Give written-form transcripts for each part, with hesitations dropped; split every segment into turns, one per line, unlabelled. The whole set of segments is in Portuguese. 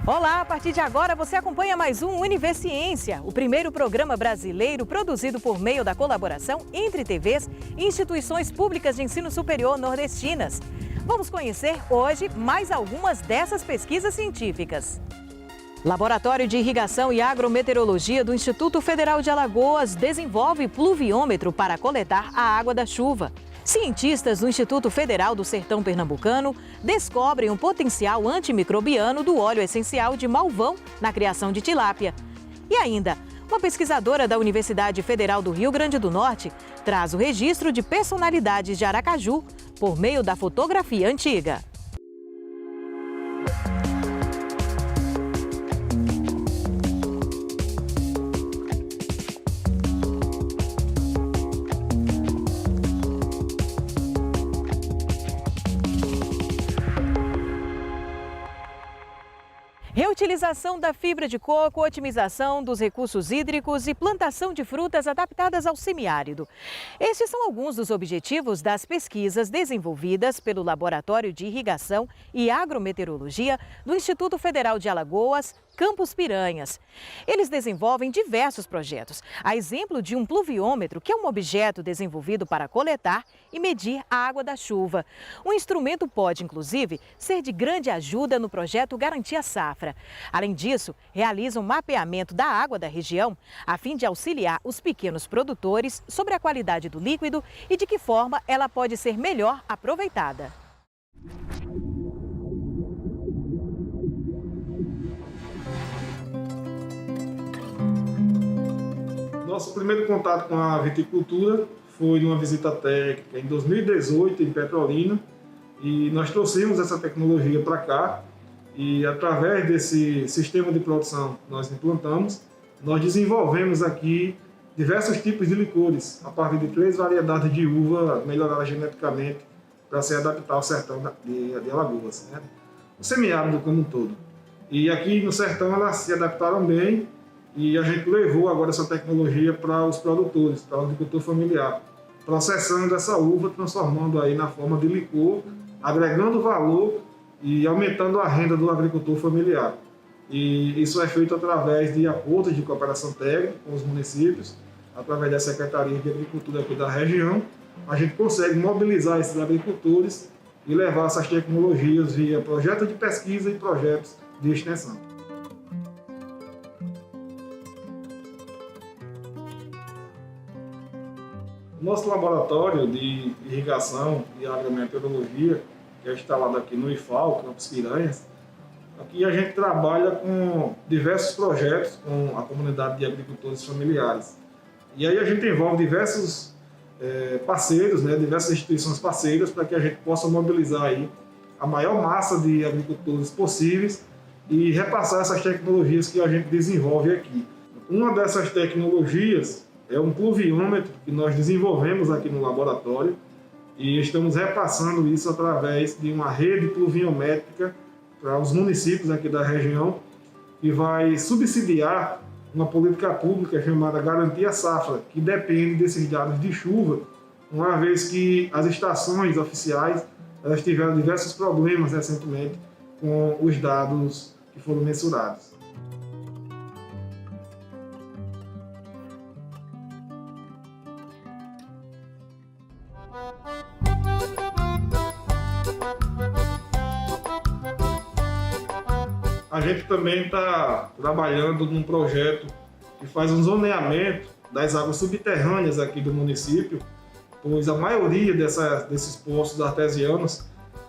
Olá, a partir de agora você acompanha mais um Univerciência, o primeiro programa brasileiro produzido por meio da colaboração entre TVs e instituições públicas de ensino superior nordestinas. Vamos conhecer hoje mais algumas dessas pesquisas científicas. Laboratório de Irrigação e Agrometeorologia do Instituto Federal de Alagoas desenvolve pluviômetro para coletar a água da chuva. Cientistas do Instituto Federal do Sertão Pernambucano descobrem um potencial antimicrobiano do óleo essencial de malvão na criação de tilápia. E ainda, uma pesquisadora da Universidade Federal do Rio Grande do Norte traz o registro de personalidades de Aracaju por meio da fotografia antiga. Reutilização da fibra de coco, otimização dos recursos hídricos e plantação de frutas adaptadas ao semiárido. Estes são alguns dos objetivos das pesquisas desenvolvidas pelo Laboratório de Irrigação e Agrometeorologia do Instituto Federal de Alagoas, Campus Piranhas. Eles desenvolvem diversos projetos, a exemplo de um pluviômetro, que é um objeto desenvolvido para coletar e medir a água da chuva. O instrumento pode, inclusive, ser de grande ajuda no projeto Garantia Safra. Além disso, realiza um mapeamento da água da região, a fim de auxiliar os pequenos produtores sobre a qualidade do líquido e de que forma ela pode ser melhor aproveitada.
Nosso primeiro contato com a viticultura foi numa visita técnica em 2018 em Petrolina, e nós trouxemos essa tecnologia para cá e através desse sistema de produção que nós implantamos, nós desenvolvemos aqui diversos tipos de licores a partir de 3 variedades de uva melhoradas geneticamente para se adaptar ao sertão de Alagoas, né? O semiárido como um todo. E aqui no sertão elas se adaptaram bem. E a gente levou agora essa tecnologia para os produtores, para o agricultor familiar, processando essa uva, transformando aí na forma de licor, agregando valor e aumentando a renda do agricultor familiar. E isso é feito através de acordos de cooperação técnica com os municípios, através da Secretaria de Agricultura aqui da região. A gente consegue mobilizar esses agricultores e levar essas tecnologias via projetos de pesquisa e projetos de extensão. Nosso laboratório de irrigação e agrometeorologia, que é instalado aqui no IFAL, Campus Piranhas, aqui a gente trabalha com diversos projetos com a comunidade de agricultores familiares. E aí a gente envolve diversos parceiros, né, diversas instituições parceiras, para que a gente possa mobilizar aí a maior massa de agricultores possíveis e repassar essas tecnologias que a gente desenvolve aqui. Uma dessas tecnologias é um pluviômetro que nós desenvolvemos aqui no laboratório e estamos repassando isso através de uma rede pluviométrica para os municípios aqui da região, que vai subsidiar uma política pública chamada Garantia Safra, que depende desses dados de chuva, uma vez que as estações oficiais elas tiveram diversos problemas recentemente com os dados que foram mensurados. A gente também está trabalhando num projeto que faz um zoneamento das águas subterrâneas aqui do município, pois a maioria desses poços artesianos,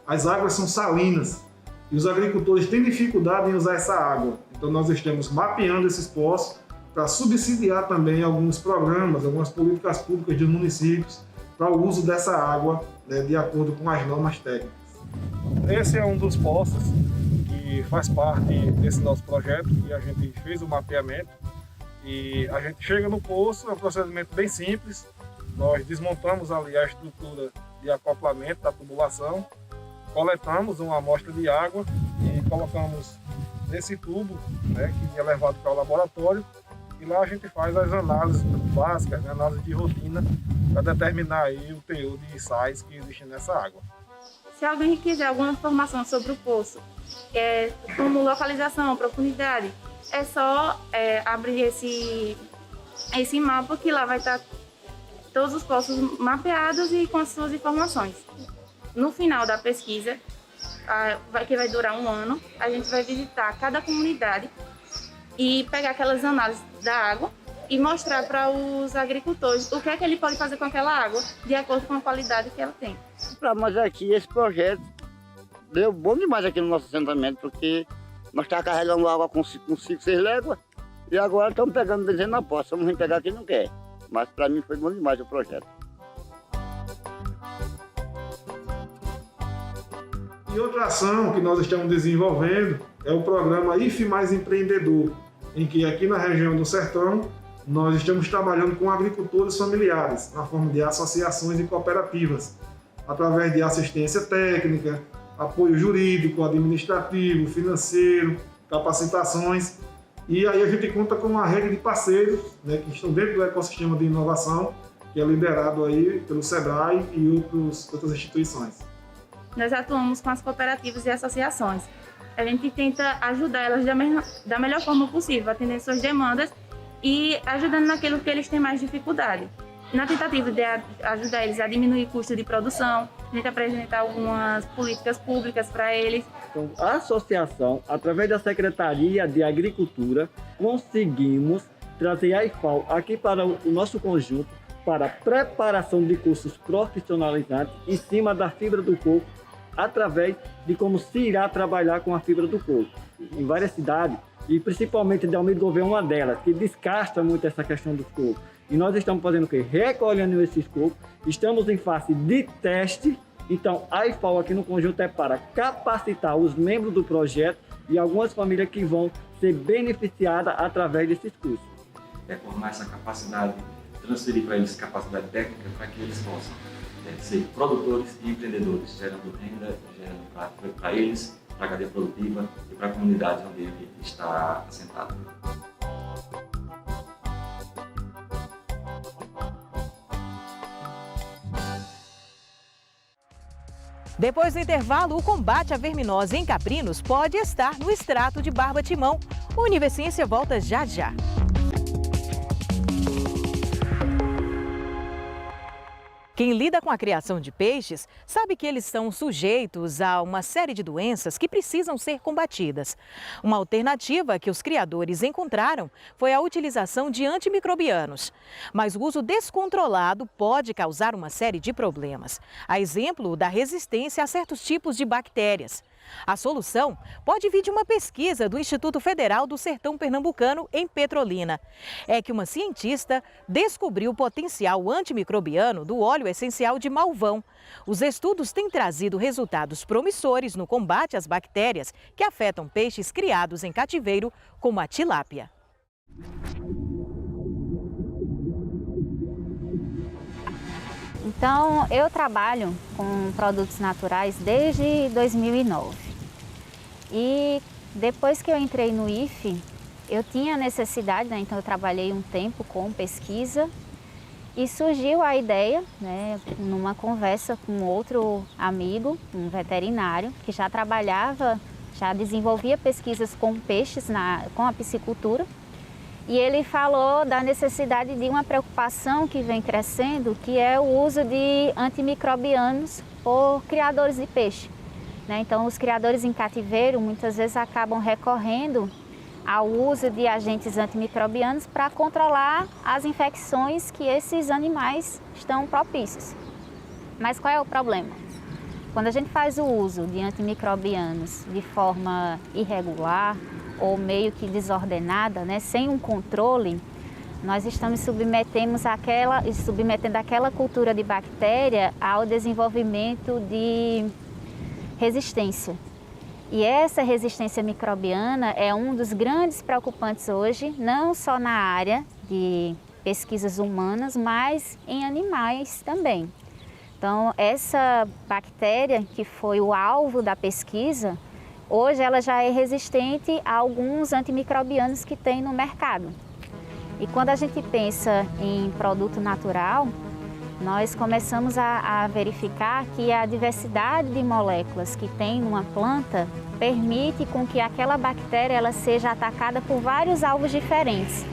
as águas são salinas e os agricultores têm dificuldade em usar essa água. Então nós estamos mapeando esses poços para subsidiar também alguns programas, algumas políticas públicas dos municípios para o uso dessa água, né, de acordo com as normas técnicas. Esse é um dos poços que faz parte desse nosso projeto, que a gente fez o mapeamento e a gente chega no poço, é um procedimento bem simples. Nós desmontamos ali a estrutura de acoplamento da tubulação, coletamos uma amostra de água e colocamos nesse tubo, né, que é levado para o laboratório, e lá a gente faz as análises básicas, né, análises de rotina, para determinar aí o teor de sais que existe nessa água.
Se alguém quiser alguma informação sobre o poço, como localização, profundidade, é só abrir esse mapa que lá vai estar todos os poços mapeados e com as suas informações. No final da pesquisa, que vai durar 1 ano, a gente vai visitar cada comunidade e pegar aquelas análises da água e mostrar para os agricultores o que é que ele pode fazer com aquela água de acordo com a qualidade que ela tem.
Para nós aqui, esse projeto deu bom demais aqui no nosso assentamento, porque nós estávamos carregando água com 5, 6 léguas e agora estamos pegando benzina na poça. Vamos vir pegar quem não quer. Mas para mim foi bom demais o projeto.
E outra ação que nós estamos desenvolvendo é o programa IFE Mais Empreendedor, em que aqui na região do Sertão nós estamos trabalhando com agricultores familiares, na forma de associações e cooperativas, através de assistência técnica, apoio jurídico, administrativo, financeiro, capacitações. E aí a gente conta com uma rede de parceiros, né, que estão dentro do ecossistema de inovação, que é liderado aí pelo SEBRAE e outras instituições.
Nós atuamos com as cooperativas e associações. A gente tenta ajudar elas da melhor forma possível, atendendo suas demandas e ajudando naquilo que eles têm mais dificuldade. Na tentativa de ajudar eles a diminuir o custo de produção, a gente apresenta algumas políticas públicas para eles.
Então, a associação, através da Secretaria de Agricultura, conseguimos trazer a IFAO aqui para o nosso conjunto para a preparação de cursos profissionalizantes em cima da fibra do coco, através de como se irá trabalhar com a fibra do coco. Em várias cidades, e principalmente de Almeida Gouveia é uma delas, que descasca muito essa questão do coco. E nós estamos fazendo o quê? Recolhendo esses cocos, estamos em fase de teste. Então, a IFAO aqui no conjunto é para capacitar os membros do projeto e algumas famílias que vão ser beneficiadas através desses cursos.
Formar essa capacidade, transferir para eles capacidade técnica para que eles possam ser produtores e empreendedores, gerando renda, gerando para eles, para a cadeia produtiva e para a comunidade onde ele está assentado.
Depois do intervalo, o combate à verminose em caprinos pode estar no extrato de barba-timão. O Universiência volta já já. Quem lida com a criação de peixes sabe que eles estão sujeitos a uma série de doenças que precisam ser combatidas. Uma alternativa que os criadores encontraram foi a utilização de antimicrobianos. Mas o uso descontrolado pode causar uma série de problemas. A exemplo da resistência a certos tipos de bactérias. A solução pode vir de uma pesquisa do Instituto Federal do Sertão Pernambucano, em Petrolina. É que uma cientista descobriu o potencial antimicrobiano do óleo essencial de malvão. Os estudos têm trazido resultados promissores no combate às bactérias que afetam peixes criados em cativeiro, como a tilápia.
Então, eu trabalho com produtos naturais desde 2009. E depois que eu entrei no IFE, eu tinha necessidade, né? Então eu trabalhei um tempo com pesquisa e surgiu a ideia, né, numa conversa com outro amigo, um veterinário, que já trabalhava, já desenvolvia pesquisas com peixes, com a piscicultura. E ele falou da necessidade de uma preocupação que vem crescendo, que é o uso de antimicrobianos por criadores de peixe. Então, os criadores em cativeiro muitas vezes acabam recorrendo ao uso de agentes antimicrobianos para controlar as infecções que esses animais estão propícios. Mas qual é o problema? Quando a gente faz o uso de antimicrobianos de forma irregular, ou meio que desordenada, né, sem um controle, nós estamos submetendo aquela cultura de bactéria ao desenvolvimento de resistência. E essa resistência microbiana é um dos grandes preocupantes hoje, não só na área de pesquisas humanas, mas em animais também. Então, essa bactéria que foi o alvo da pesquisa, hoje ela já é resistente a alguns antimicrobianos que tem no mercado. E quando a gente pensa em produto natural, nós começamos a verificar que a diversidade de moléculas que tem numa planta permite com que aquela bactéria ela seja atacada por vários alvos diferentes.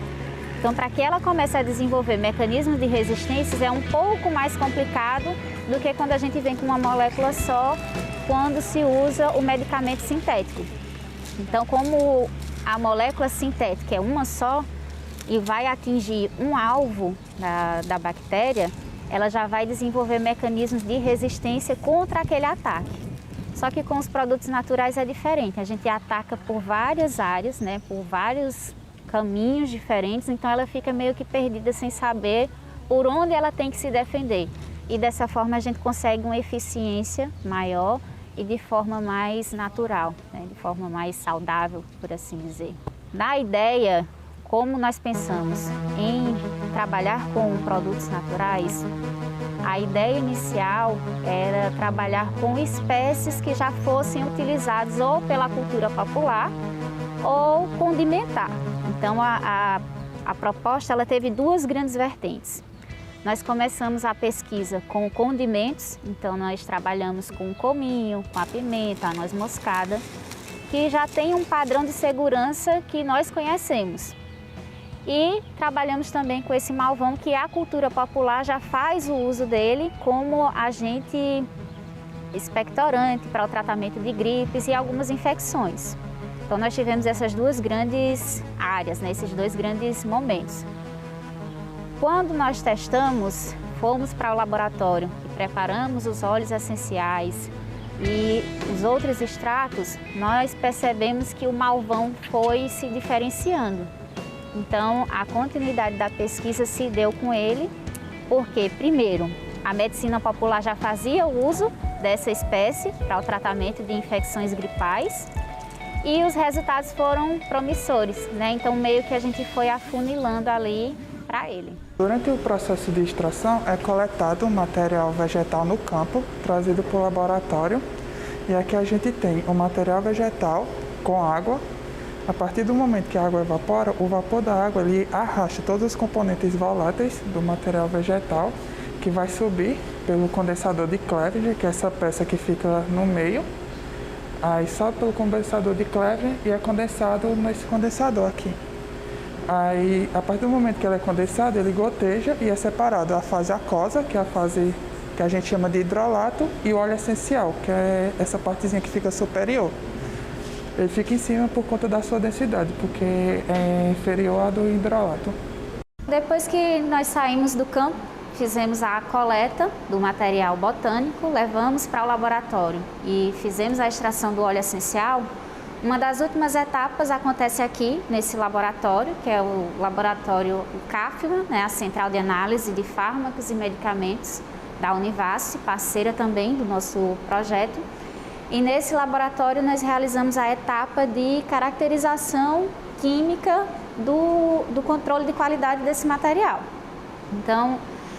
Então, para que ela comece a desenvolver mecanismos de resistência, é um pouco mais complicado do que quando a gente vem com uma molécula só, quando se usa o medicamento sintético. Então, como a molécula sintética é uma só e vai atingir um alvo da bactéria, ela já vai desenvolver mecanismos de resistência contra aquele ataque. Só que com os produtos naturais é diferente, a gente ataca por várias áreas, né, por vários caminhos diferentes, então ela fica meio que perdida sem saber por onde ela tem que se defender. E dessa forma a gente consegue uma eficiência maior e de forma mais natural, né? De forma mais saudável, por assim dizer. Na ideia, como nós pensamos em trabalhar com produtos naturais, a ideia inicial era trabalhar com espécies que já fossem utilizadas ou pela cultura popular ou condimentar. Então a proposta ela teve duas grandes vertentes. Nós começamos a pesquisa com condimentos, então nós trabalhamos com o cominho, com a pimenta, a noz moscada, que já tem um padrão de segurança que nós conhecemos. E trabalhamos também com esse malvão que a cultura popular já faz o uso dele como agente expectorante para o tratamento de gripes e algumas infecções. Então nós tivemos essas duas grandes áreas, né, esses dois grandes momentos. Quando nós testamos, fomos para o laboratório e preparamos os óleos essenciais e os outros extratos, nós percebemos que o malvão foi se diferenciando. Então, a continuidade da pesquisa se deu com ele, porque, primeiro, a medicina popular já fazia o uso dessa espécie para o tratamento de infecções gripais e os resultados foram promissores, né? Então, meio que a gente foi afunilando ali para ele.
Durante o processo de extração, é coletado o material vegetal no campo, trazido para o laboratório, e aqui a gente tem o material vegetal com água. A partir do momento que a água evapora, o vapor da água ele arrasta todos os componentes voláteis do material vegetal, que vai subir pelo condensador de Clevenger, que é essa peça que fica no meio. Aí sobe pelo condensador de Clevenger e é condensado nesse condensador aqui. Aí, a partir do momento que ele é condensado, ele goteja e é separado a fase aquosa, que é a fase que a gente chama de hidrolato, e o óleo essencial, que é essa partezinha que fica superior. Ele fica em cima por conta da sua densidade, porque é inferior à do hidrolato.
Depois que nós saímos do campo, fizemos a coleta do material botânico, levamos para o laboratório e fizemos a extração do óleo essencial. Uma das últimas etapas acontece aqui, nesse laboratório, que é o laboratório CAFMA, né, a Central de Análise de Fármacos e Medicamentos da Univasf, parceira também do nosso projeto. E nesse laboratório nós realizamos a etapa de caracterização química do controle de qualidade desse material. Então,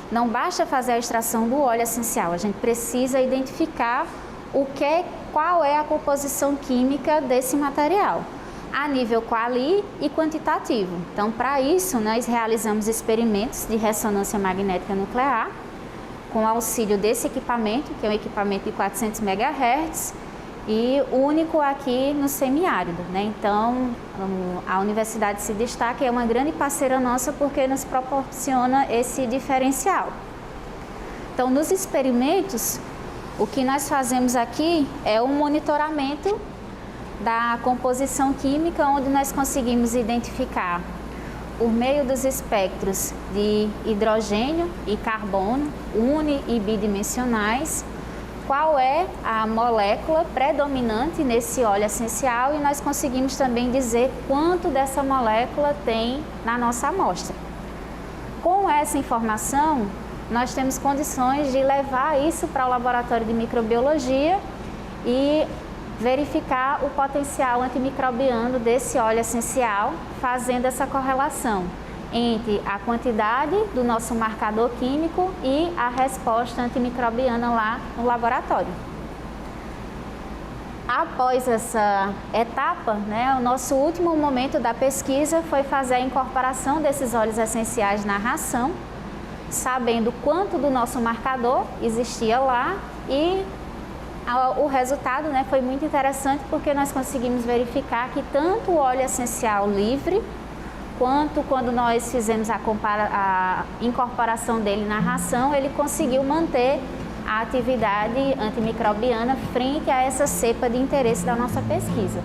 não basta fazer a extração do óleo essencial, a gente precisa identificar qual é a composição química desse material, a nível quali e quantitativo. Então, para isso, nós realizamos experimentos de ressonância magnética nuclear, com auxílio desse equipamento, que é um equipamento de 400 MHz, e único aqui no semiárido, né? Então, a universidade se destaca e é uma grande parceira nossa porque nos proporciona esse diferencial. Então, nos experimentos, o que nós fazemos aqui é um monitoramento da composição química, onde nós conseguimos identificar, por meio dos espectros de hidrogênio e carbono, uni e bidimensionais, qual é a molécula predominante nesse óleo essencial e nós conseguimos também dizer quanto dessa molécula tem na nossa amostra. Com essa informação, nós temos condições de levar isso para o laboratório de microbiologia e verificar o potencial antimicrobiano desse óleo essencial, fazendo essa correlação entre a quantidade do nosso marcador químico e a resposta antimicrobiana lá no laboratório. Após essa etapa, né, o nosso último momento da pesquisa foi fazer a incorporação desses óleos essenciais na ração sabendo quanto do nosso marcador existia lá e o resultado, né, foi muito interessante porque nós conseguimos verificar que tanto o óleo essencial livre quanto quando nós fizemos a incorporação dele na ração, ele conseguiu manter a atividade antimicrobiana frente a essa cepa de interesse da nossa pesquisa.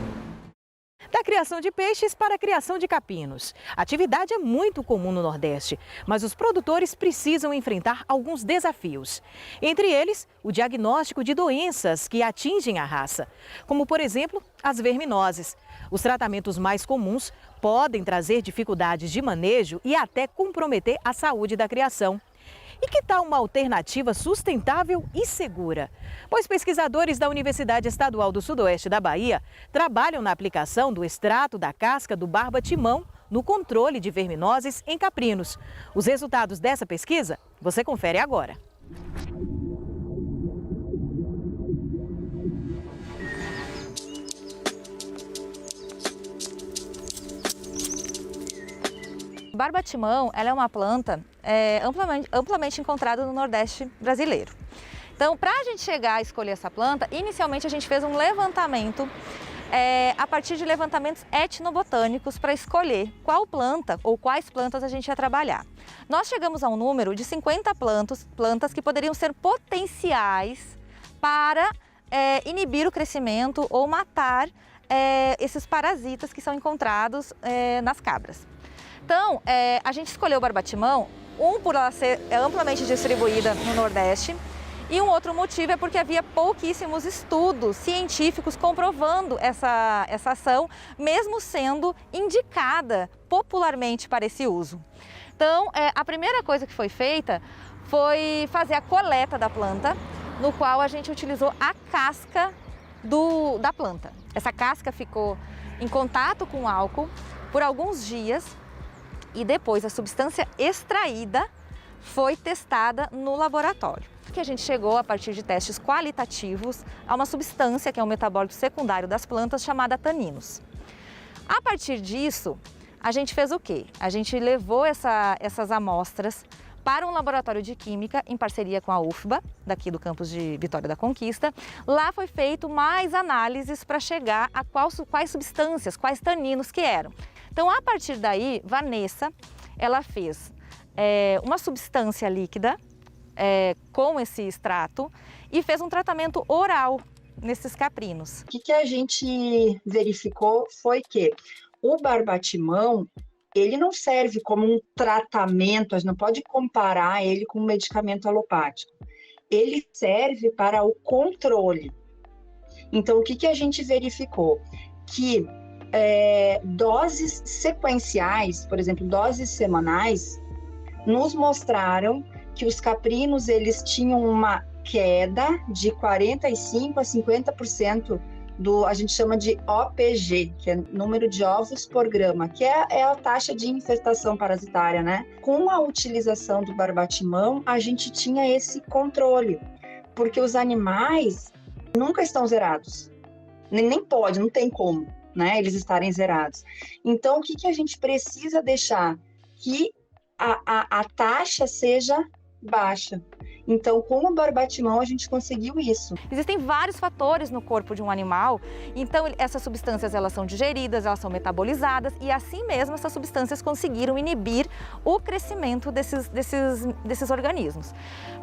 Da criação de peixes para a criação de capinos. A atividade é muito comum no Nordeste, mas os produtores precisam enfrentar alguns desafios. Entre eles, o diagnóstico de doenças que atingem a raça, como, por exemplo, as verminoses. Os tratamentos mais comuns podem trazer dificuldades de manejo e até comprometer a saúde da criação. E que tal uma alternativa sustentável e segura? Pois pesquisadores da Universidade Estadual do Sudoeste da Bahia trabalham na aplicação do extrato da casca do barba-timão no controle de verminoses em caprinos. Os resultados dessa pesquisa você confere agora.
Barba-timão, ela é uma planta amplamente encontrada no Nordeste brasileiro. Então, para a gente chegar a escolher essa planta, inicialmente a gente fez um levantamento a partir de levantamentos etnobotânicos para escolher qual planta ou quais plantas a gente ia trabalhar. Nós chegamos a um número de 50 plantas que poderiam ser potenciais para inibir o crescimento ou matar esses parasitas que são encontrados nas cabras. Então, a gente escolheu o barba-timão, por ela ser amplamente distribuída no Nordeste, e um outro motivo é porque havia pouquíssimos estudos científicos comprovando essa ação, mesmo sendo indicada popularmente para esse uso. Então, a primeira coisa que foi feita foi fazer a coleta da planta, no qual a gente utilizou a casca da planta. Essa casca ficou em contato com o álcool por alguns dias, e depois a substância extraída foi testada no laboratório. Que a gente chegou, a partir de testes qualitativos, a uma substância que é um metabólito secundário das plantas chamada taninos. A partir disso, a gente fez o quê? A gente levou essas amostras para um laboratório de química em parceria com a UFBA, daqui do campus de Vitória da Conquista. Lá foi feito mais análises para chegar a quais substâncias, quais taninos que eram. Então, a partir daí, Vanessa, ela fez uma substância líquida com esse extrato e fez um tratamento oral nesses caprinos.
O que a gente verificou foi que o barbatimão, ele não serve como um tratamento, a gente não pode comparar ele com um medicamento alopático. Ele serve para o controle. Então, o que a gente verificou? Que doses sequenciais, por exemplo, doses semanais, nos mostraram que os caprinos eles tinham uma queda de 45% a 50% a gente chama de OPG, que é número de ovos por grama, que é a taxa de infestação parasitária, né? Com a utilização do barbatimão, a gente tinha esse controle, porque os animais nunca estão zerados, nem pode, não tem como, né, eles estarem zerados. Então, o que a gente precisa deixar? Que a taxa seja baixa. Então, com o barbatimão, a gente conseguiu isso.
Existem vários fatores no corpo de um animal, então essas substâncias elas são digeridas, elas são metabolizadas e assim mesmo essas substâncias conseguiram inibir o crescimento desses organismos.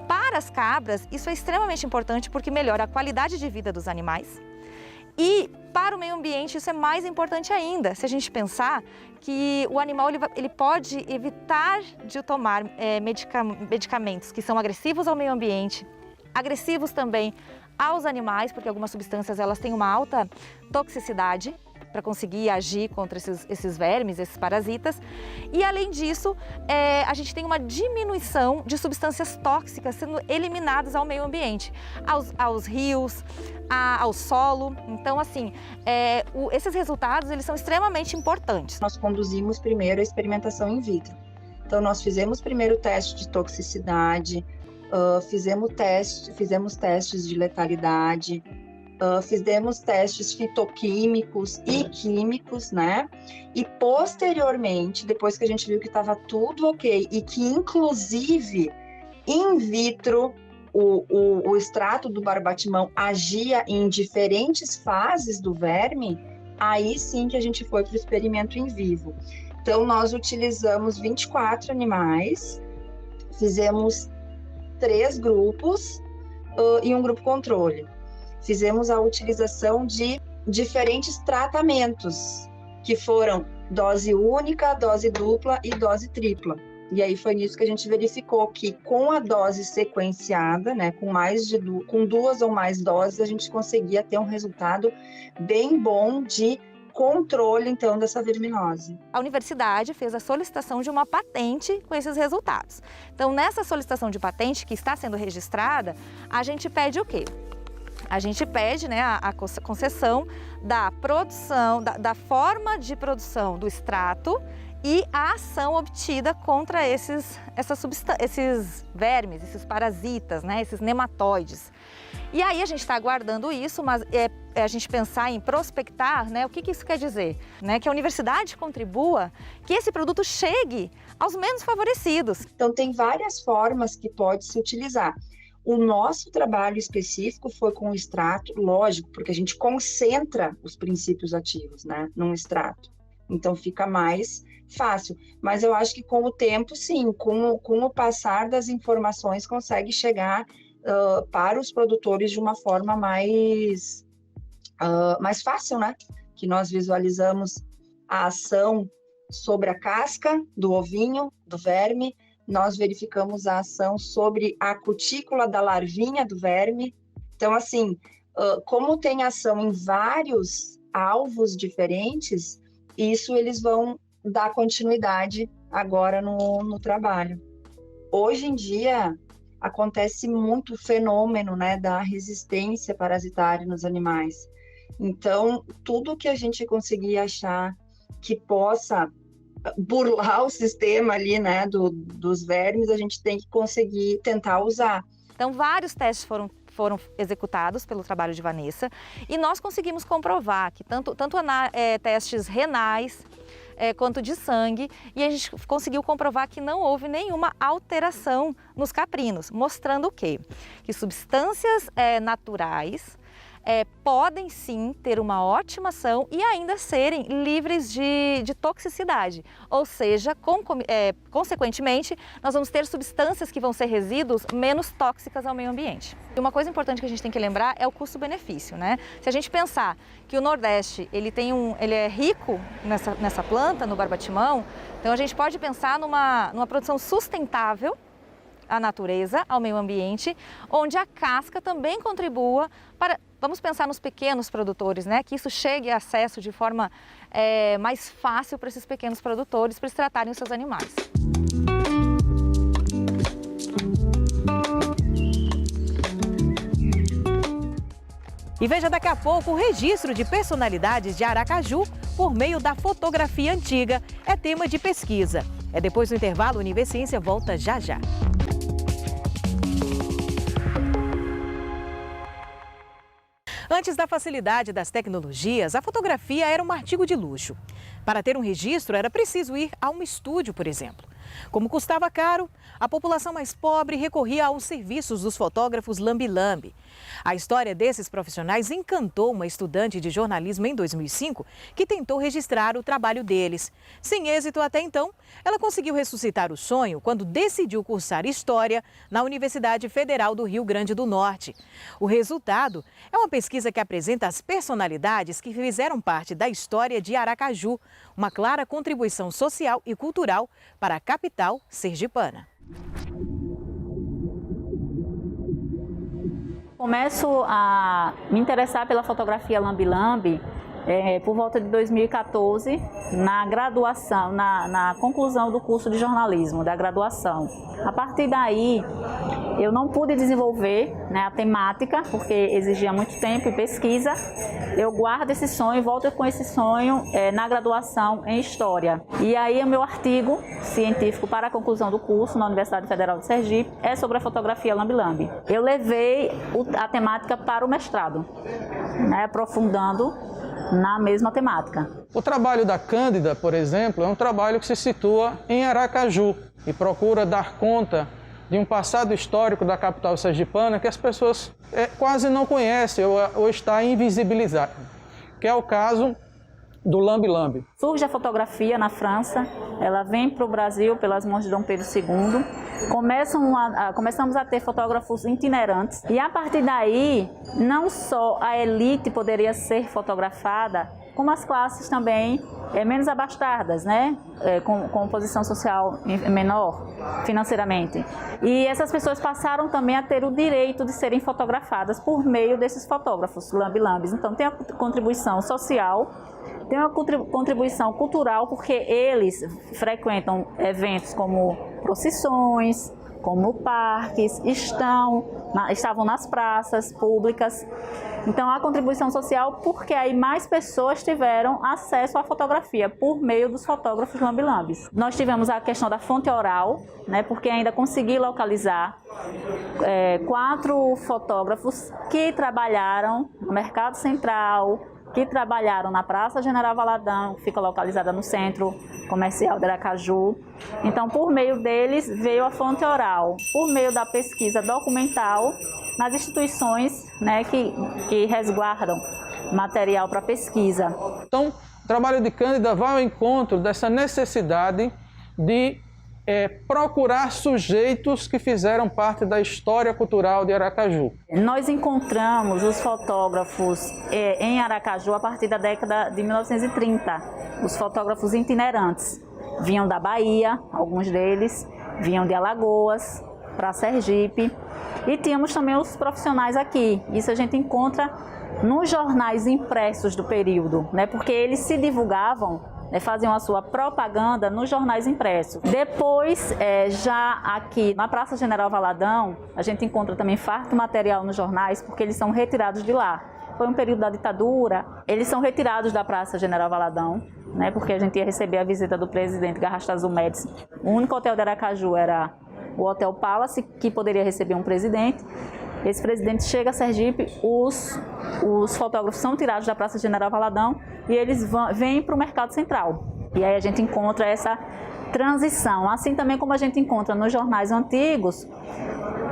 Para as cabras, isso é extremamente importante porque melhora a qualidade de vida dos animais. E para o meio ambiente isso é mais importante ainda, se a gente pensar que o animal ele pode evitar de tomar medicamentos que são agressivos ao meio ambiente, agressivos também aos animais, porque algumas substâncias elas têm uma alta toxicidade para conseguir agir contra esses vermes, esses parasitas. E além disso, a gente tem uma diminuição de substâncias tóxicas sendo eliminadas ao meio ambiente, aos rios, ao solo. Então, assim, esses resultados eles são extremamente importantes.
Nós conduzimos primeiro a experimentação in vitro. Então, nós fizemos primeiro o teste de toxicidade, fizemos testes de letalidade, fizemos testes fitoquímicos e químicos, né? E posteriormente, depois que a gente viu que estava tudo ok e que inclusive in vitro o extrato do barbatimão agia em diferentes fases do verme, aí sim que a gente foi para o experimento em vivo. Então, nós utilizamos 24 animais, fizemos 3 grupos e um grupo controle. Fizemos a utilização de diferentes tratamentos, que foram dose única, dose dupla e dose tripla. E aí foi nisso que a gente verificou que com a dose sequenciada, né, com 2 ou mais doses, a gente conseguia ter um resultado bem bom de controle, então, dessa verminose.
A universidade fez a solicitação de uma patente com esses resultados. Então, nessa solicitação de patente que está sendo registrada, a gente pede o quê? A gente pede, né, a concessão da produção, da forma de produção do extrato e a ação obtida contra esses vermes, esses parasitas, né, esses nematóides. E aí a gente está aguardando isso, mas a gente pensar em prospectar, né, o que isso quer dizer? Né, que a universidade contribua, que esse produto chegue aos menos favorecidos.
Então tem várias formas que pode se utilizar. O nosso trabalho específico foi com o extrato, lógico, porque a gente concentra os princípios ativos, né, num extrato. Então fica mais fácil. Mas eu acho que com o tempo, sim, com o passar das informações, consegue chegar para os produtores de uma forma mais fácil, né? Que nós visualizamos a ação sobre a casca do ovinho, do verme, nós verificamos a ação sobre a cutícula da larvinha do verme. Então, assim, como tem ação em vários alvos diferentes, isso eles vão dar continuidade agora no trabalho. Hoje em dia, acontece muito o fenômeno, né, da resistência parasitária nos animais. Então, tudo que a gente conseguir achar que possa burlar o sistema ali, né, dos vermes, a gente tem que conseguir tentar usar.
Então, vários testes foram executados pelo trabalho de Vanessa e nós conseguimos comprovar que tanto testes renais quanto de sangue, e a gente conseguiu comprovar que não houve nenhuma alteração nos caprinos, mostrando o quê? Que substâncias naturais podem sim ter uma ótima ação e ainda serem livres de toxicidade, ou seja, consequentemente, nós vamos ter substâncias que vão ser resíduos menos tóxicas ao meio ambiente. E uma coisa importante que a gente tem que lembrar é o custo-benefício, né? Se a gente pensar que o Nordeste ele é rico nessa planta, no barbatimão, então a gente pode pensar numa produção sustentável à natureza, ao meio ambiente, onde a casca também contribua para, vamos pensar nos pequenos produtores, né? Que isso chegue a acesso de forma mais fácil para esses pequenos produtores, para eles tratarem os seus animais.
E veja daqui a pouco o registro de personalidades de Aracaju por meio da fotografia antiga. É tema de pesquisa. Depois do intervalo, o Univerciência volta já já. Antes da facilidade das tecnologias, a fotografia era um artigo de luxo. Para ter um registro, era preciso ir a um estúdio, por exemplo. Como custava caro, a população mais pobre recorria aos serviços dos fotógrafos lambe-lambe. A história desses profissionais encantou uma estudante de jornalismo em 2005 que tentou registrar o trabalho deles. Sem êxito até então, ela conseguiu ressuscitar o sonho quando decidiu cursar História na Universidade Federal do Rio Grande do Norte. O resultado é uma pesquisa que apresenta as personalidades que fizeram parte da história de Aracaju, uma clara contribuição social e cultural para a capital sergipana.
Começo a me interessar pela fotografia lambe-lambe por volta de 2014, na graduação, na conclusão do curso de jornalismo, da graduação. A partir daí, eu não pude desenvolver, né, a temática, porque exigia muito tempo e pesquisa. Eu guardo esse sonho e volto com esse sonho na graduação em História. E aí o meu artigo científico para a conclusão do curso na Universidade Federal de Sergipe é sobre a fotografia lambe-lambe. Eu levei a temática para o mestrado, né, aprofundando na mesma temática.
O trabalho da Cândida, por exemplo, é um trabalho que se situa em Aracaju e procura dar conta de um passado histórico da capital sergipana que as pessoas quase não conhecem ou está invisibilizado, que é o caso do lambe-lambe.
Surge a fotografia na França, ela vem para o Brasil pelas mãos de Dom Pedro II, começamos a ter fotógrafos itinerantes e a partir daí não só a elite poderia ser fotografada, como as classes também menos abastadas, né? Com posição social menor financeiramente. E essas pessoas passaram também a ter o direito de serem fotografadas por meio desses fotógrafos lambe-lambes. Então tem a contribuição social, tem uma contribuição cultural, porque eles frequentam eventos como procissões, como parques, estavam nas praças públicas. Então, a contribuição social, porque aí mais pessoas tiveram acesso à fotografia por meio dos fotógrafos lambe-lambes. Nós tivemos a questão da fonte oral, né, porque ainda consegui localizar 4 fotógrafos que trabalharam no Mercado Central, que trabalharam na Praça General Valadão, que fica localizada no Centro Comercial de Aracaju. Então, por meio deles, veio a fonte oral, por meio da pesquisa documental nas instituições, né, que resguardam material para pesquisa.
Então, o trabalho de Cândida vai ao encontro dessa necessidade de procurar sujeitos que fizeram parte da história cultural de Aracaju.
Nós encontramos os fotógrafos em Aracaju a partir da década de 1930, os fotógrafos itinerantes. Vinham da Bahia, alguns deles, vinham de Alagoas para Sergipe, e tínhamos também os profissionais aqui. Isso a gente encontra nos jornais impressos do período, né, porque eles se divulgavam, faziam a sua propaganda nos jornais impressos. Depois, já aqui na Praça General Valadão, a gente encontra também farto material nos jornais, porque eles são retirados de lá. Foi um período da ditadura, eles são retirados da Praça General Valadão, né, porque a gente ia receber a visita do presidente Garrastazu Médici. O único hotel de Aracaju era o Hotel Palace, que poderia receber um presidente. Esse presidente chega a Sergipe, os fotógrafos são tirados da Praça General Valadão e eles vêm para o Mercado Central. E aí a gente encontra essa transição, assim também como a gente encontra nos jornais antigos,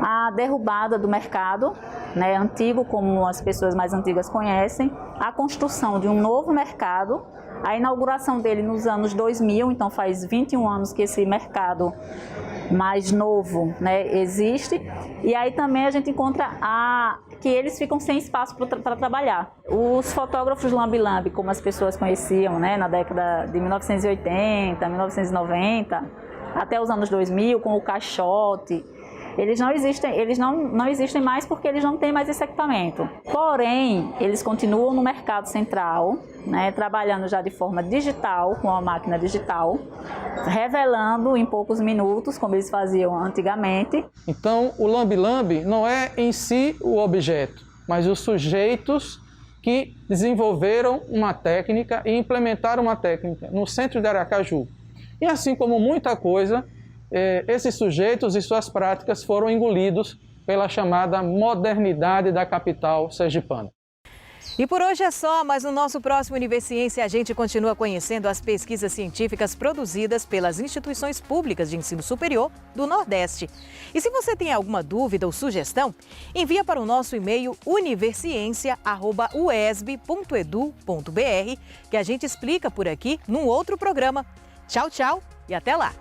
a derrubada do mercado, né, antigo, como as pessoas mais antigas conhecem, a construção de um novo mercado, a inauguração dele nos anos 2000, então faz 21 anos que esse mercado mais novo, né, existe. E aí também a gente encontra que eles ficam sem espaço para trabalhar. Os fotógrafos lambe-lambe, como as pessoas conheciam, né, na década de 1980, 1990, até os anos 2000, com o caixote, eles não existem mais porque eles não têm mais esse equipamento. Porém, eles continuam no Mercado Central, né, trabalhando já de forma digital, com a máquina digital, revelando em poucos minutos, como eles faziam antigamente.
Então, o lambe-lambe não é em si o objeto, mas os sujeitos que desenvolveram uma técnica e implementaram uma técnica no centro de Aracaju. E assim como muita coisa, esses sujeitos e suas práticas foram engolidos pela chamada modernidade da capital sergipana.
E por hoje é só, mas no nosso próximo Universiência a gente continua conhecendo as pesquisas científicas produzidas pelas instituições públicas de ensino superior do Nordeste. E se você tem alguma dúvida ou sugestão, envia para o nosso e-mail universiencia@uesb.edu.br, que a gente explica por aqui num outro programa. Tchau, tchau e até lá!